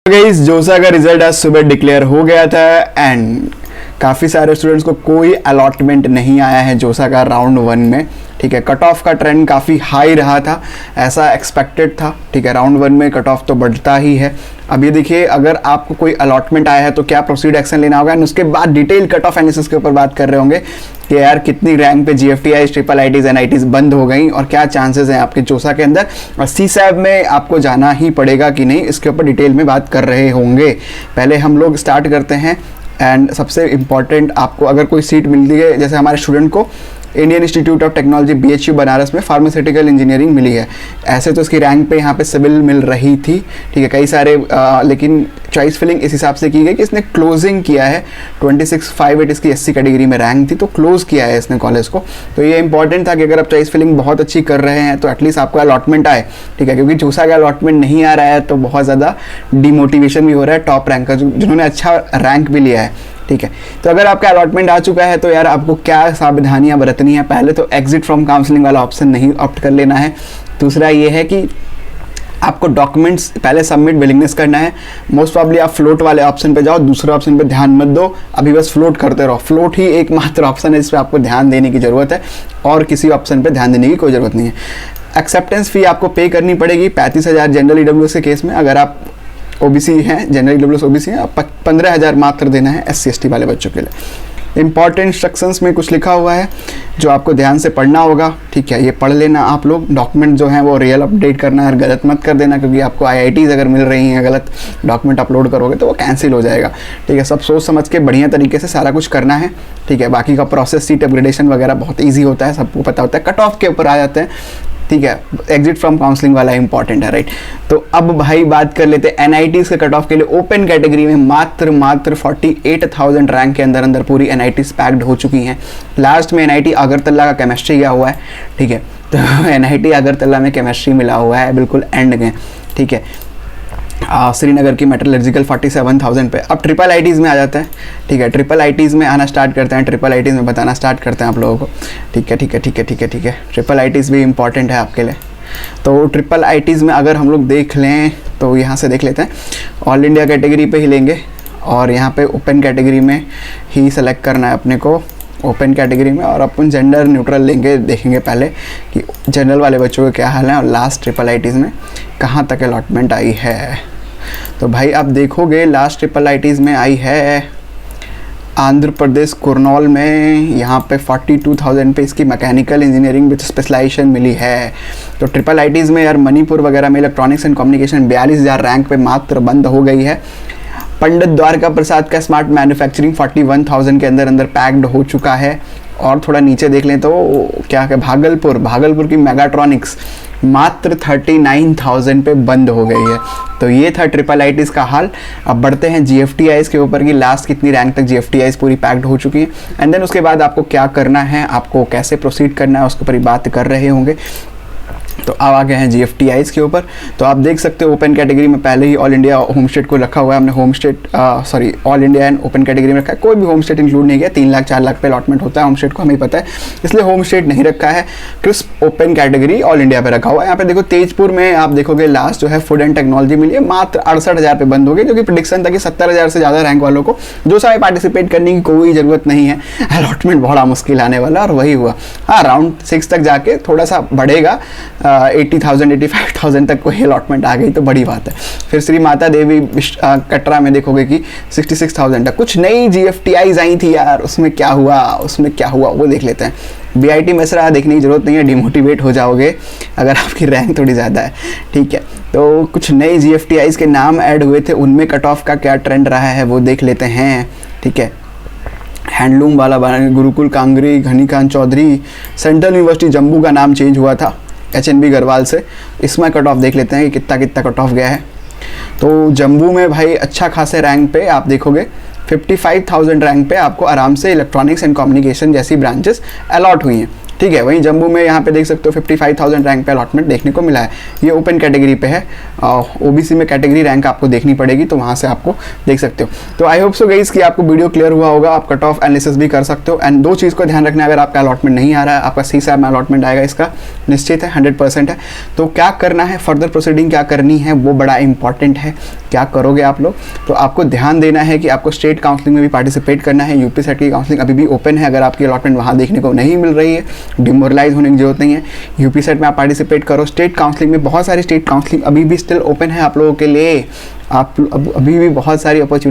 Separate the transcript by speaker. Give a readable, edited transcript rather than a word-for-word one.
Speaker 1: Guys जोसा का result आज सुबह डिक्लेयर हो गया था एंड काफ़ी सारे स्टूडेंट्स को कोई अलॉटमेंट नहीं आया है जोसा का राउंड 1 में। ठीक है, कट ऑफ का ट्रेंड काफ़ी हाई रहा था, ऐसा एक्सपेक्टेड था। ठीक है, राउंड 1 में कट ऑफ तो बढ़ता ही है। अब ये देखिए, अगर आपको कोई अलॉटमेंट आया है तो क्या प्रोसीड एक्शन लेना होगा, एंड उसके बाद डिटेल कट ऑफ एनालिसिस के ऊपर बात कर रहे होंगे कि यार कितनी रैंक पे GFTIs, ट्रिपल आईटीज, NITs बंद हो गई और क्या चांसेस हैं आपके जोसा के अंदर, और CSAB में आपको जाना ही पड़ेगा कि नहीं, इसके ऊपर डिटेल में बात कर रहे होंगे। पहले हम लोग स्टार्ट करते हैं। एंड सबसे इम्पॉर्टेंट, आपको अगर कोई सीट मिलती है, जैसे हमारे स्टूडेंट को Indian institute of technology BHU Banaras में फार्मास्यूटिकल इंजीनियरिंग मिली है, ऐसे तो इसकी रैंक पे यहाँ पे सिविल मिल रही थी। ठीक है, कई सारे लेकिन चॉइस फिलिंग इस हिसाब से की गई कि इसने क्लोजिंग किया है 2658 इसकी SC कैटेगरी में रैंक थी, तो क्लोज किया है इसने कॉलेज को। तो ये इंपॉर्टेंट था कि अगर आप चॉइस फिलिंग बहुत अच्छी कर रहे हैं तो एटलीस्ट आपको अलॉटमेंट आए। ठीक है, क्योंकि जोसा का अलॉटमेंट नहीं आ रहा है तो बहुत ज़्यादा डिमोटिवेशन भी हो रहा है टॉप रैंक का, जिन्होंने अच्छा रैंक भी लिया है। ठीक है, तो अगर आपका अलॉटमेंट आ चुका है तो यार आपको क्या सावधानियां बरतनी है। पहले तो एग्जिट फ्रॉम काउंसलिंग वाला ऑप्शन नहीं ऑप्ट कर लेना है। दूसरा ये है कि आपको डॉक्यूमेंट्स पहले सबमिट विलिंगनेस करना है। मोस्ट प्रॉब्ली आप फ्लोट वाले ऑप्शन पे जाओ, दूसरे ऑप्शन पे ध्यान मत दो, अभी बस फ्लोट करते रहो। फ्लोट ही एकमात्र ऑप्शन है जिस पर आपको ध्यान देने की ज़रूरत है, और किसी ऑप्शन पे ध्यान देने की कोई ज़रूरत नहीं है। एक्सेप्टेंस फ़ी आपको पे करनी पड़ेगी 35,000 जनरल EWS के केस में। अगर आप OBC हैं, जनरल EWS OBC हैं, 15,000 मात्र देना है SC ST वाले बच्चों के लिए। इंपॉर्टेंट इंस्ट्रक्शंस में कुछ लिखा हुआ है जो आपको ध्यान से पढ़ना होगा। ठीक है, ये पढ़ लेना आप लोग। डॉक्यूमेंट जो हैं वो रियल अपडेट करना है, गलत मत कर देना, क्योंकि आपको IITs अगर मिल रही हैं गलत डॉक्यूमेंट अपलोड करोगे तो वो कैंसिल हो जाएगा। ठीक है, सब सोच समझ के बढ़िया तरीके से सारा कुछ करना है। ठीक है, बाकी का प्रोसेस, सीट अपग्रेडेशन वगैरह बहुत ईजी होता है, सबको पता होता है। कट ऑफ के ऊपर आ जाते हैं। ठीक है, एग्जिट फ्रॉम काउंसलिंग वाला इंपॉर्टेंट है, राइट। तो अब भाई बात कर लेते हैं NITs के कट ऑफ के लिए। ओपन कैटेगरी में मात्र 48,000 रैंक के अंदर पूरी NITs पैक्ड हो चुकी हैं। लास्ट में NIT अगरतला का केमिस्ट्री गया हुआ है। ठीक है, तो NIT अगरतला में केमिस्ट्री मिला हुआ है बिल्कुल एंड में। ठीक है, श्रीनगर की मेटलर्जिकल 47,000 पे। अब ट्रिपल आईटीज़ में आ जाता है। ठीक है, ट्रिपल आईटीज़ में आना स्टार्ट करते हैं, ट्रिपल आईटीज़ में बताना स्टार्ट करते हैं आप लोगों को। ठीक है ठीक है ठीक है ठीक है ठीक है, ट्रिपल आईटीज़ भी इंपॉर्टेंट है आपके लिए। तो ट्रिपल आईटीज़ में अगर हम लोग देख लें तो यहाँ से देख लेते हैं, ऑल इंडिया कैटेगरी पे ही लेंगे, और यहाँ पे ओपन कैटेगरी में ही सेलेक्ट करना है अपने को, ओपन कैटेगरी में। और अपन जेंडर न्यूट्रल लेंगे, देखेंगे पहले कि जनरल वाले बच्चों का क्या हाल है, और लास्ट ट्रिपल आईटीज़ में कहाँ तक अलॉटमेंट आई है। तो भाई आप देखोगे लास्ट ट्रिपल आईटीज़ में आई है आंध्र प्रदेश कुरनौल में, यहाँ पे 42,000 पे इसकी मैकेनिकल इंजीनियरिंग विद स्पेशलाइजेशन मिली है। तो ट्रिपल आईटीज़ में यार मणिपुर वगैरह में इलेक्ट्रॉनिक्स एंड कम्युनिकेशन 42,000 रैंक पे मात्र बंद हो गई है। पंडित द्वारका प्रसाद का स्मार्ट मैन्युफैक्चरिंग 41,000 के अंदर पैक्ड हो चुका है। और थोड़ा नीचे देख लें तो क्या है, भागलपुर की मेगाट्रॉनिक्स मात्र 39,000 पे बंद हो गई है। तो ये था ट्रिपल आईटीज़ का हाल। अब बढ़ते हैं GFTIs के ऊपर कि लास्ट कितनी रैंक तक GFTIs पूरी पैक्ड हो चुकी हैं, एंड देन उसके बाद आपको क्या करना है, आपको कैसे प्रोसीड करना है, उसके ऊपर ही बात कर रहे होंगे। तो अब आ गए हैं GFTIs के ऊपर। तो आप देख सकते हो ओपन कैटेगरी में पहले ही ऑल इंडिया होम स्टेट को रखा हुआ है हमने, home state all India and open category में रखा है, कोई भी होम स्टेट इंक्लूड नहीं किया। 3 लाख 4 लाख पे अलॉटमेंट होता है होम स्टेट को, हमें पता है, इसलिए होम स्टेट नहीं रखा है। Crisp open category all India पे रखा हुआ है। यहाँ पे देखो तेजपुर में आप देखोगे लास्ट जो है फूड एंड टेक्नोलॉजी मिली है, मात्र 68,000 पे बंद हो गई, क्योंकि प्रेडिक्शन था कि 70,000 से ज़्यादा रैंक वालों को जो सारे पार्टिसिपेट करने की कोई ज़रूरत नहीं है, अलॉटमेंट बड़ा मुश्किल आने वाला, और वही हुआ। हाँ, राउंड 6 तक जाके थोड़ा सा बढ़ेगा, 85,000 तक कोई अलॉटमेंट आ गई तो बड़ी बात है। फिर श्री माता देवी कटरा में देखोगे कि 66,000 तक। कुछ नई GFTIs आई थी यार, उसमें क्या हुआ वो देख लेते हैं। BIT मेसरा देखने की जरूरत नहीं है, डिमोटिवेट हो जाओगे अगर आपकी रैंक थोड़ी ज़्यादा है। ठीक है, तो कुछ नई GFTIs के नाम ऐड हुए थे, उनमें कट ऑफ का क्या ट्रेंड रहा है वो देख लेते हैं। ठीक है, हैंडलूम वाला गुरुकुल कांगरी, घनीकांत चौधरी, सेंट्रल यूनिवर्सिटी जम्मू का नाम चेंज हुआ था HNB गढ़वाल से, इसमें कट ऑफ देख लेते हैं कि कितना कट ऑफ गया है। तो जम्मू में भाई अच्छा खासे रैंक पे आप देखोगे 55,000 रैंक पे आपको आराम से इलेक्ट्रॉनिक्स एंड कम्युनिकेशन जैसी ब्रांचेस अलॉट हुई हैं। ठीक है। वहीं जम्मू में यहाँ पे देख सकते हो 55,000 रैंक पे अलॉटमेंट देखने को मिला है। ये ओपन कैटेगरी पे है, ओबीसी में कैटेगरी रैंक आपको देखनी पड़ेगी, तो वहाँ से आपको देख सकते हो। तो आई होप सो गाइस कि आपको वीडियो क्लियर हुआ होगा, आप कट ऑफ एनालिसिस भी कर सकते हो। एंड दो चीज़ को ध्यान रखना है, अगर आपका अलॉटमेंट नहीं आ रहा है, आपका CSAT में अलॉटमेंट आएगा, इसका निश्चित है, 100% है। तो क्या करना है, फर्दर प्रोसीडिंग क्या करनी है, वो बड़ा इंपॉर्टेंट है। क्या करोगे आप लोग, तो आपको ध्यान देना है कि आपको स्टेट काउंसलिंग में भी पार्टिसिपेट करना है। यूपी सेट की काउंसलिंग अभी भी ओपन है, अगर आपकी अलॉटमेंट वहाँ देखने को नहीं मिल रही है, डिमोरलाइज होने की जरूरत नहीं है। यूपी सेट में आप पार्टिसिपेट करो। स्टेट काउंसलिंग में बहुत सारी स्टेट काउंसलिंग अभी भी स्टिल ओपन है आप लोगों के लिए, आप अभी भी बहुत सारी अपॉर्चुनिटी